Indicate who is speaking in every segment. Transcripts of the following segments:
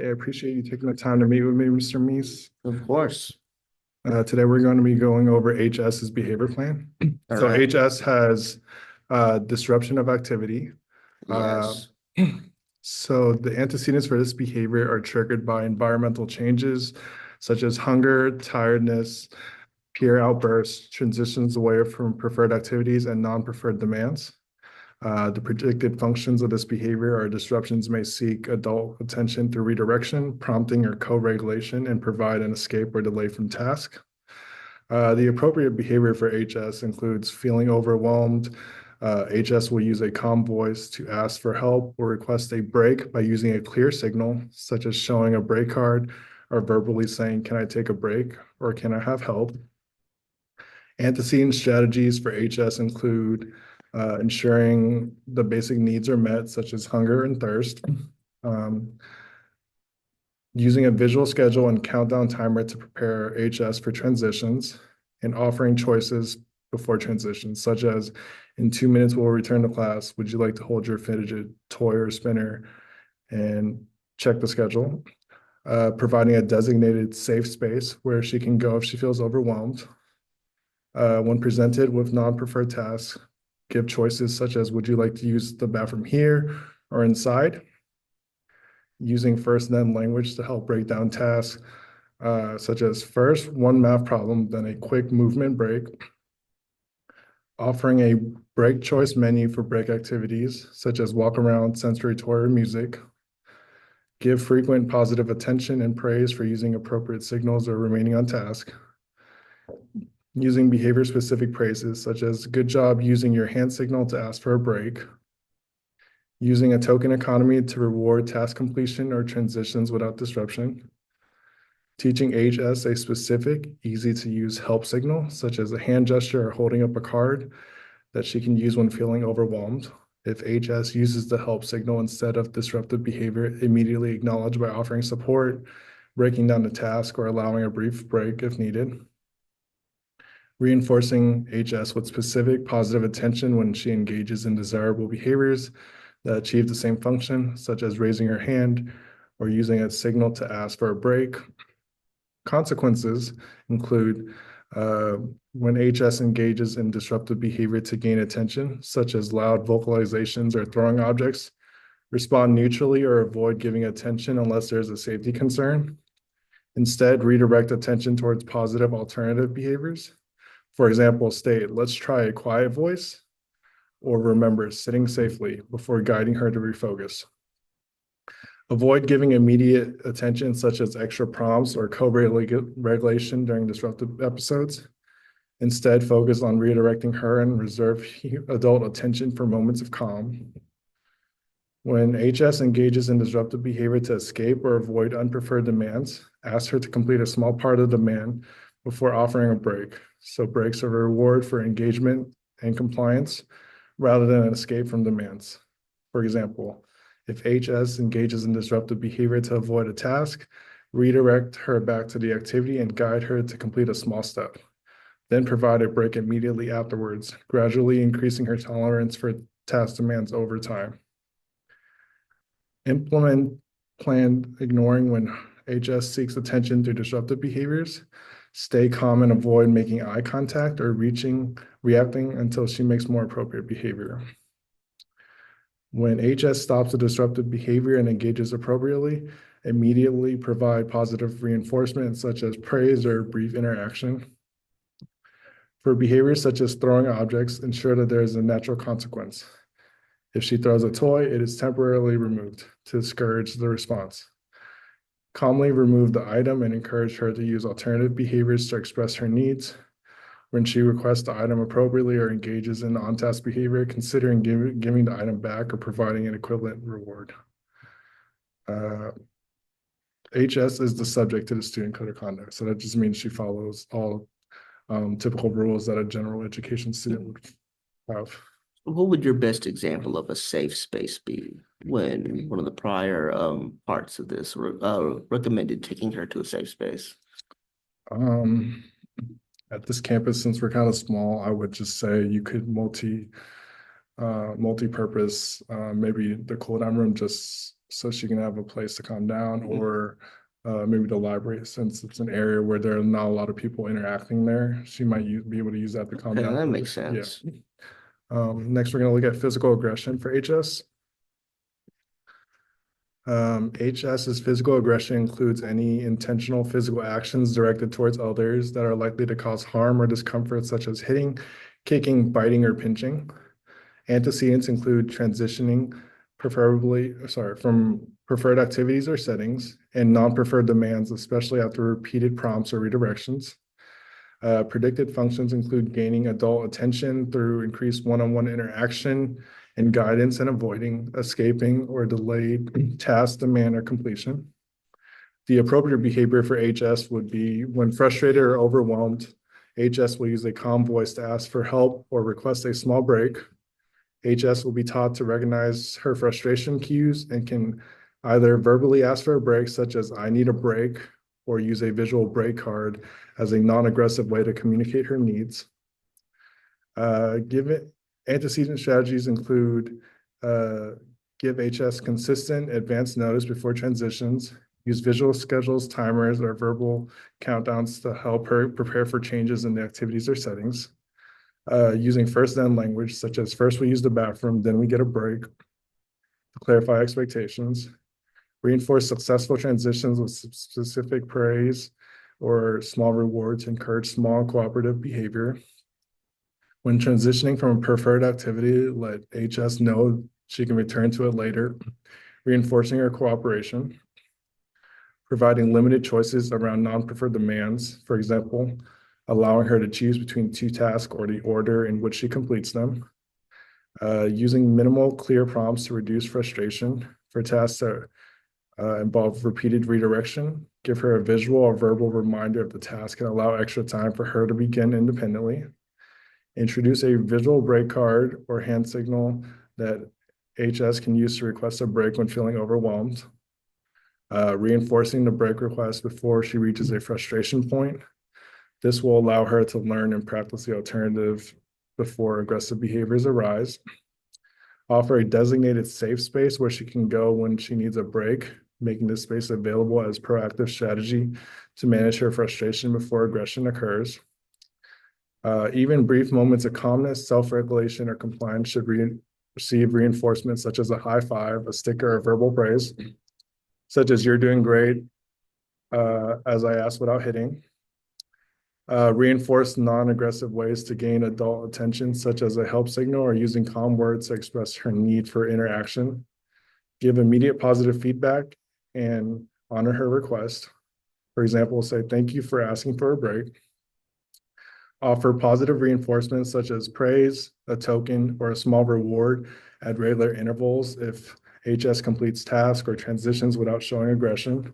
Speaker 1: I appreciate you taking the time to meet with me, Mr. Meese.
Speaker 2: Of course.
Speaker 1: Today we're going to be going over HS's behavior plan.
Speaker 2: All
Speaker 1: So
Speaker 2: right.
Speaker 1: HS has disruption of activity. Uh,
Speaker 2: Yes.
Speaker 1: so the antecedents for this behavior are triggered by environmental changes such as hunger, tiredness, peer outbursts, transitions away from preferred activities, and non-preferred demands. The predicted functions of this behavior are disruptions may seek adult attention through redirection, prompting, or co-regulation, and provide an escape or delay from task. The appropriate behavior for HS includes feeling overwhelmed. HS will use a calm voice to ask for help or request a break by using a clear signal, such as showing a break card or verbally saying, "Can I take a break?" or "Can I have help?" Antecedent strategies for HS include ensuring the basic needs are met, such as hunger and thirst, um, using a visual schedule and countdown timer to prepare HS for transitions, and offering choices before transitions, such as in 2 minutes we'll return to class. Would you like to hold your fidget toy or spinner? And check the schedule. Providing a designated safe space where she can go if she feels overwhelmed. When presented with non-preferred tasks, give choices such as would you like to use the bathroom here or inside? Using first then language to help break down tasks, such as first, one math problem, then a quick movement break. Offering a break choice menu for break activities, such as walk around, sensory toy, or music. Give frequent positive attention and praise for using appropriate signals or remaining on task. Using behavior specific praises, such as good job using your hand signal to ask for a break. Using a token economy to reward task completion or transitions without disruption. Teaching HS a specific, easy to use help signal, such as a hand gesture or holding up a card that she can use when feeling overwhelmed. If HS uses the help signal instead of disruptive behavior, immediately acknowledge by offering support, breaking down the task, or allowing a brief break if needed. Reinforcing HS with specific positive attention when she engages in desirable behaviors that achieve the same function, such as raising her hand or using a signal to ask for a break. Consequences include uh, when HS engages in disruptive behavior to gain attention, such as loud vocalizations or throwing objects, respond neutrally or avoid giving attention unless there's a safety concern. Instead, redirect attention towards positive alternative behaviors. For example, state, let's try a quiet voice, or remember sitting safely before guiding her to refocus. Avoid giving immediate attention, such as extra prompts or co-regulation during disruptive episodes. Instead, focus on redirecting her and reserve adult attention for moments of calm. When HS engages in disruptive behavior to escape or avoid unpreferred demands, ask her to complete a small part of the demand before offering a break. So breaks are a reward for engagement and compliance rather than an escape from demands. For example, if HS engages in disruptive behavior to avoid a task, redirect her back to the activity and guide her to complete a small step. Then provide a break immediately afterwards, gradually increasing her tolerance for task demands over time. Implement plan ignoring when HS seeks attention through disruptive behaviors. Stay calm and avoid making eye contact or reacting until she makes more appropriate behavior. When HS stops the disruptive behavior and engages appropriately, immediately provide positive reinforcement such as praise or brief interaction. For behaviors such as throwing objects, ensure that there is a natural consequence. If she throws a toy, it is temporarily removed to discourage the response. Calmly remove the item and encourage her to use alternative behaviors to express her needs. When she requests the item appropriately or engages in on-task behavior, considering giving the item back or providing an equivalent reward. Uh, HS is the subject to the student code of conduct. So that just means she follows all typical rules that a general education student would have.
Speaker 2: What would your best example of a safe space be when one of the prior parts of this recommended taking her to a safe space?
Speaker 1: Um, at this campus, since we're kind of small, I would just say you could multi-purpose, maybe the cool down room, just so she can have a place to calm down,
Speaker 2: Mhm.
Speaker 1: or maybe the library, since it's an area where there are not a lot of people interacting there. She might be able to use that to calm
Speaker 2: Okay,
Speaker 1: down.
Speaker 2: that
Speaker 1: for
Speaker 2: makes
Speaker 1: her. Yeah.
Speaker 2: sense.
Speaker 1: Next, we're gonna look at physical aggression for HS. HS's physical aggression includes any intentional physical actions directed towards others that are likely to cause harm or discomfort, such as hitting, kicking, biting, or pinching. Antecedents include transitioning, from preferred activities or settings, and non-preferred demands, especially after repeated prompts or redirections. Predicted functions include gaining adult attention through increased one-on-one interaction and guidance, and avoiding, escaping, or delayed task demand or completion. The appropriate behavior for HS would be when frustrated or overwhelmed, HS will use a calm voice to ask for help or request a small break. HS will be taught to recognize her frustration cues and can either verbally ask for a break, such as "I need a break," or use a visual break card as a non-aggressive way to communicate her needs. Give antecedent strategies include give HS consistent advance notice before transitions, use visual schedules, timers, or verbal countdowns to help her prepare for changes in the activities or settings. Using first then language, such as first we use the bathroom, then we get a break, to clarify expectations. Reinforce successful transitions with specific praise or small rewards, encourage small cooperative behavior. When transitioning from a preferred activity, let HS know she can return to it later, reinforcing her cooperation. Providing limited choices around non-preferred demands, for example, allowing her to choose between two tasks or the order in which she completes them. Using minimal, clear prompts to reduce frustration for tasks that involve repeated redirection. Give her a visual or verbal reminder of the task and allow extra time for her to begin independently. Introduce a visual break card or hand signal that HS can use to request a break when feeling overwhelmed. Reinforcing the break request before she reaches a frustration point. This will allow her to learn and practice the alternative before aggressive behaviors arise. Offer a designated safe space where she can go when she needs a break, making this space available as proactive strategy to manage her frustration before aggression occurs. Even brief moments of calmness, self-regulation, or compliance should receive reinforcement such as a high five, a sticker, or verbal praise, such as "you're doing great," as I asked without hitting. Reinforce non-aggressive ways to gain adult attention, such as a help signal or using calm words to express her need for interaction. Give immediate positive feedback and honor her request. For example, say, "Thank you for asking for a break." Offer positive reinforcements such as praise, a token, or a small reward at regular intervals if HS completes tasks or transitions without showing aggression.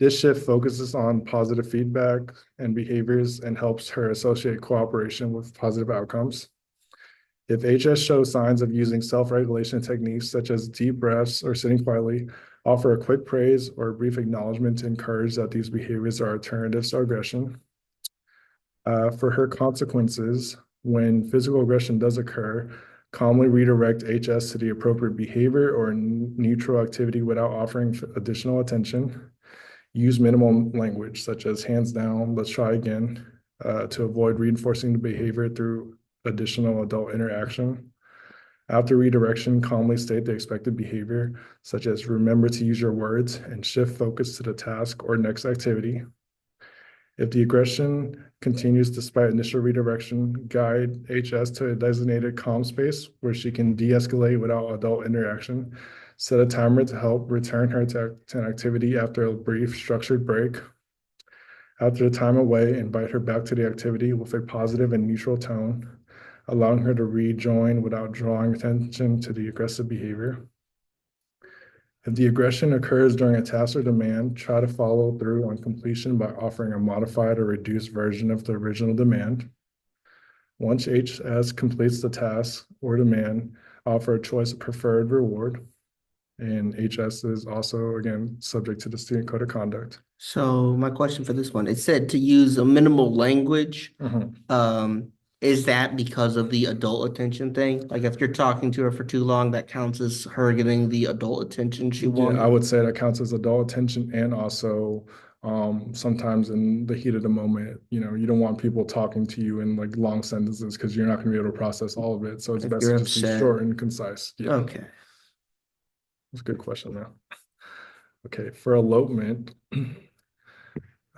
Speaker 1: This shift focuses on positive feedback and behaviors and helps her associate cooperation with positive outcomes. If HS shows signs of using self-regulation techniques such as deep breaths or sitting quietly, offer a quick praise or a brief acknowledgement to encourage that these behaviors are alternatives to aggression. For her consequences, when physical aggression does occur, calmly redirect HS to the appropriate behavior or neutral activity without offering additional attention. Use minimal language such as "hands down, let's try again," to avoid reinforcing the behavior through additional adult interaction. After redirection, calmly state the expected behavior, such as "remember to use your words," and shift focus to the task or next activity. If the aggression continues despite initial redirection, guide HS to a designated calm space where she can de-escalate without adult interaction. Set a timer to help return her to an activity after a brief structured break. After the time away, invite her back to the activity with a positive and neutral tone, allowing her to rejoin without drawing attention to the aggressive behavior. If the aggression occurs during a task or demand, try to follow through on completion by offering a modified or reduced version of the original demand. Once HS completes the task or demand, offer a choice of preferred reward. And HS is also, again, subject to the student code of conduct.
Speaker 2: So my question for this one, it said to use a minimal language.
Speaker 1: Mhm.
Speaker 2: Um, Is that because of the adult attention thing? Like if you're talking to her for too long, that counts as her getting the adult attention she
Speaker 1: Yeah, I
Speaker 2: wanted?
Speaker 1: would say that counts as adult attention, and also sometimes in the heat of the moment, you don't want people talking to you in like long sentences because you're not going to be able to process all of it. So it's
Speaker 2: If
Speaker 1: best
Speaker 2: you're
Speaker 1: to just be
Speaker 2: upset.
Speaker 1: short and concise. Yeah,
Speaker 2: Okay.
Speaker 1: that's a good question though. Okay, for elopement,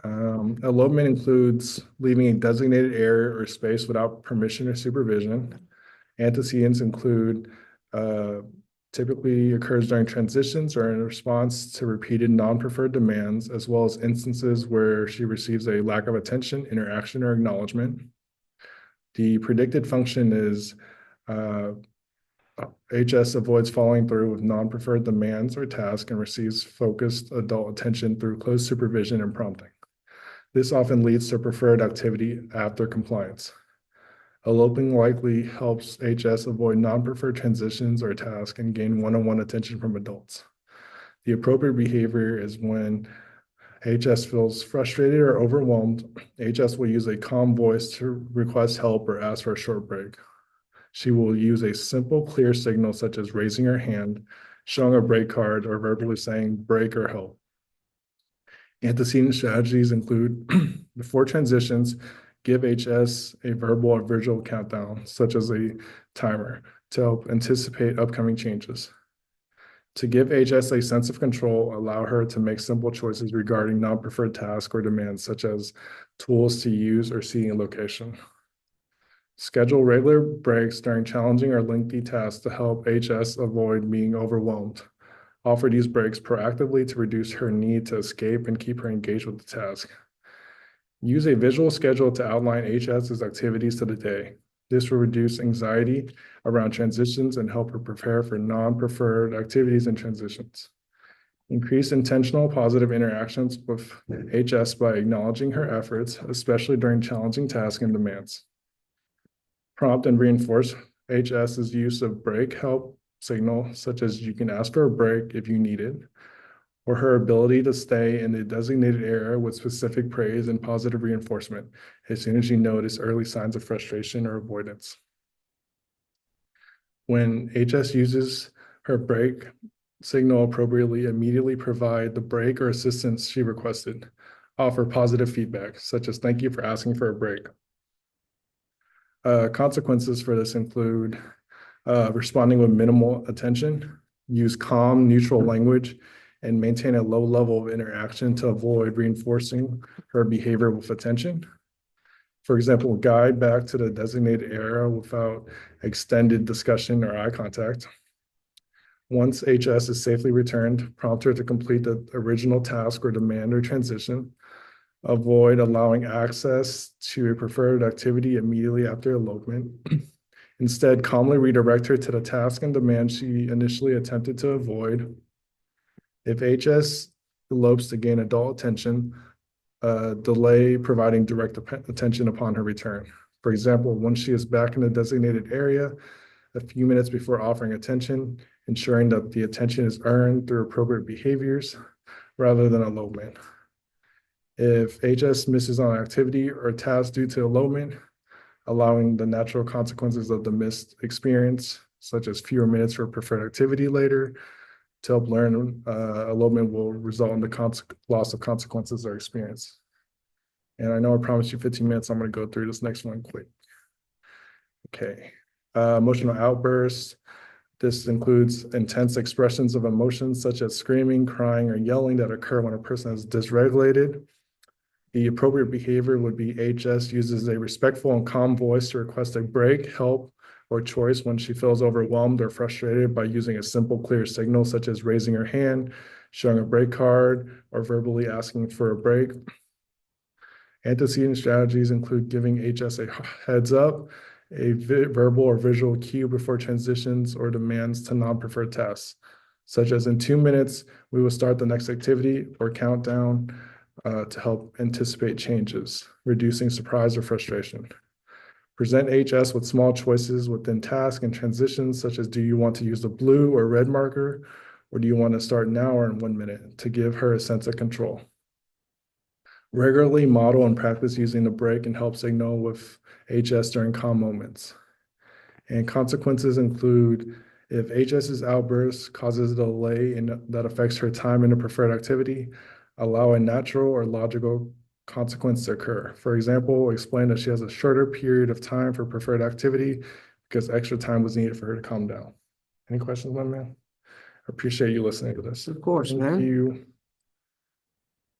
Speaker 1: elopement includes leaving a designated area or space without permission or supervision. Antecedents include uh, typically occurs during transitions or in response to repeated non-preferred demands, as well as instances where she receives a lack of attention, interaction, or acknowledgement. The predicted function is uh, HS avoids following through with non-preferred demands or tasks and receives focused adult attention through close supervision and prompting. This often leads to preferred activity after compliance. Eloping likely helps HS avoid non-preferred transitions or tasks and gain one-on-one attention from adults. The appropriate behavior is when HS feels frustrated or overwhelmed, HS will use a calm voice to request help or ask for a short break. She will use a simple, clear signal such as raising her hand, showing a break card, or verbally saying break or help. Antecedent strategies include before transitions, give HS a verbal or visual countdown, such as a timer, to help anticipate upcoming changes. To give HS a sense of control, allow her to make simple choices regarding non-preferred tasks or demands, such as tools to use or seating location. Schedule regular breaks during challenging or lengthy tasks to help HS avoid being overwhelmed. Offer these breaks proactively to reduce her need to escape and keep her engaged with the task. Use a visual schedule to outline HS's activities to the day. This will reduce anxiety around transitions and help her prepare for non-preferred activities and transitions. Increase intentional positive interactions with HS by acknowledging her efforts, especially during challenging tasks and demands. Prompt and reinforce HS's use of break help signal, such as you can ask for a break if you need it, or her ability to stay in the designated area with specific praise and positive reinforcement as soon as you notice early signs of frustration or avoidance. When HS uses her break signal appropriately, immediately provide the break or assistance she requested. Offer positive feedback, such as thank you for asking for a break. Consequences for this include responding with minimal attention, use calm, neutral language, and maintain a low level of interaction to avoid reinforcing her behavior with attention. For example, guide back to the designated area without extended discussion or eye contact. Once HS is safely returned, prompt her to complete the original task or demand or transition. Avoid allowing access to a preferred activity immediately after elopement. Instead, calmly redirect her to the task and demand she initially attempted to avoid. If HS elopes to gain adult attention, delay providing direct attention upon her return. For example, once she is back in the designated area, a few minutes before offering attention, ensuring that the attention is earned through appropriate behaviors rather than elopement. If HS misses on activity or task due to elopement, allowing the natural consequences of the missed experience, such as fewer minutes for preferred activity later, to help learn elopement will result in the loss of consequences or experience. And I know I promised you 15 minutes. I'm going to go through this next one quick. Okay. Emotional outbursts. This includes intense expressions of emotions such as screaming, crying, or yelling that occur when a person is dysregulated. The appropriate behavior would be HS uses a respectful and calm voice to request a break, help, or choice when she feels overwhelmed or frustrated by using a simple, clear signal such as raising her hand, showing a break card, or verbally asking for a break. Antecedent strategies include giving HS a heads up, a verbal or visual cue before transitions or demands to non-preferred tasks, such as in 2 minutes, we will start the next activity or countdown to help anticipate changes, reducing surprise or frustration. Present HS with small choices within tasks and transitions, such as do you want to use the blue or red marker, or do you want to start now or in 1 minute to give her a sense of control. Regularly model and practice using the break and help signal with HS during calm moments. And consequences include if HS's outburst causes a delay that affects her time in a preferred activity, allow a natural or logical consequence to occur. For example, explain that she has a shorter period of time for preferred activity because extra time was needed for her to calm down. Any questions, my man? I appreciate you listening to this.
Speaker 2: Of course,
Speaker 1: Thank
Speaker 2: man.
Speaker 1: you.